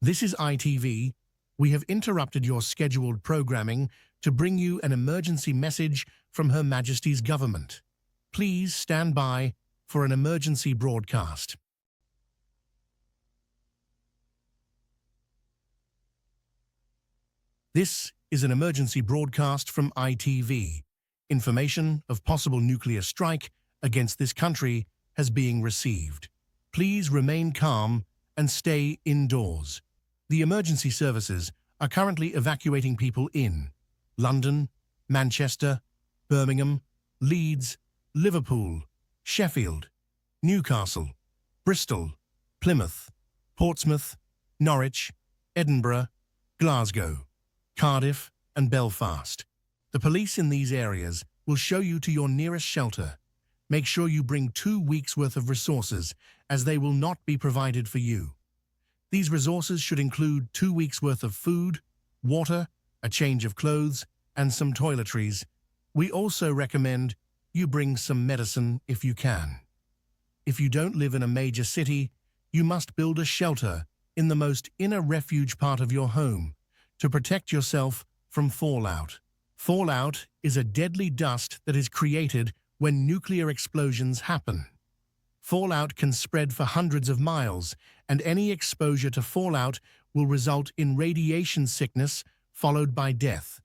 This is ITV. We have interrupted your scheduled programming to bring you an emergency message from Her Majesty's government. Please stand by for an emergency broadcast. This is an emergency broadcast from ITV. Information of possible nuclear strike against this country has been received. Please remain calm and stay indoors. The emergency services are currently evacuating people in London, Manchester, Birmingham, Leeds, Liverpool, Sheffield, Newcastle, Bristol, Plymouth, Portsmouth, Norwich, Edinburgh, Glasgow, Cardiff and Belfast. The police in these areas will show you to your nearest shelter. Make sure you bring 2 weeks' worth of resources, as they will not be provided for you. These resources should include 2 weeks' worth of food, water, a change of clothes, and some toiletries. We also recommend you bring some medicine if you can. If you don't live in a major city, you must build a shelter in the most inner refuge part of your home to protect yourself from fallout. Fallout is a deadly dust that is created when nuclear explosions happen. Fallout can spread for hundreds of miles, and any exposure to fallout will result in radiation sickness followed by death.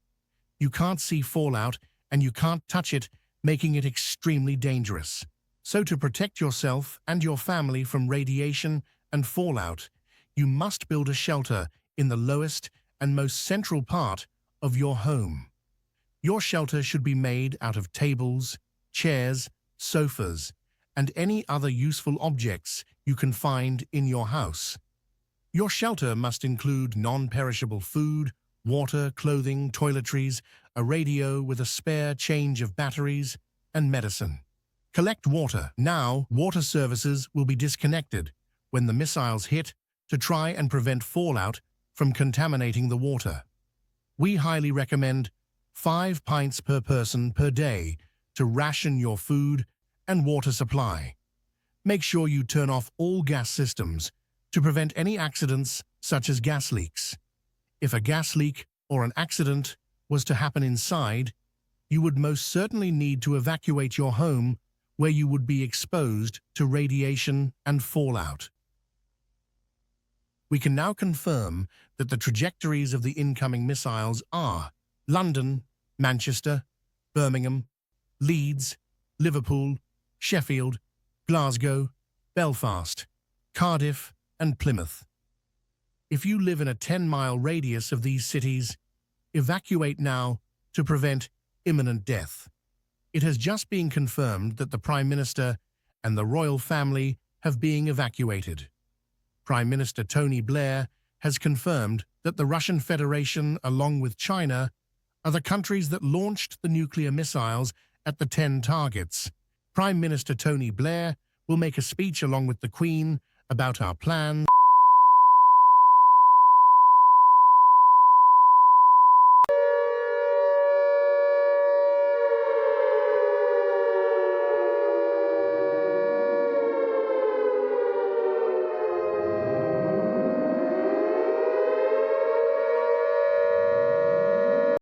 You can't see fallout and you can't touch it, making it extremely dangerous. So to protect yourself and your family from radiation and fallout, you must build a shelter in the lowest and most central part of your home. Your shelter should be made out of tables, chairs, sofas, and any other useful objects you can find in your house. Your shelter must include non-perishable food, water, clothing, toiletries, a radio with a spare change of batteries, and medicine. Collect water. Now, water services will be disconnected when the missiles hit to try and prevent fallout from contaminating the water. We highly recommend 5 pints per person per day to ration your food and water supply. Make sure you turn off all gas systems to prevent any accidents such as gas leaks. If a gas leak or an accident was to happen inside, you would most certainly need to evacuate your home, where you would be exposed to radiation and fallout. We can now confirm that the trajectories of the incoming missiles are London, Manchester, Birmingham, Leeds, Liverpool, Sheffield, Glasgow, Belfast, Cardiff, and Plymouth. If you live in a 10-mile radius of these cities, evacuate now to prevent imminent death. It has just been confirmed that the Prime Minister and the royal family have been evacuated. Prime Minister Tony Blair has confirmed that the Russian Federation, along with China, are the countries that launched the nuclear missiles at the 10 targets. Prime Minister Tony Blair will make a speech along with the Queen about our plans.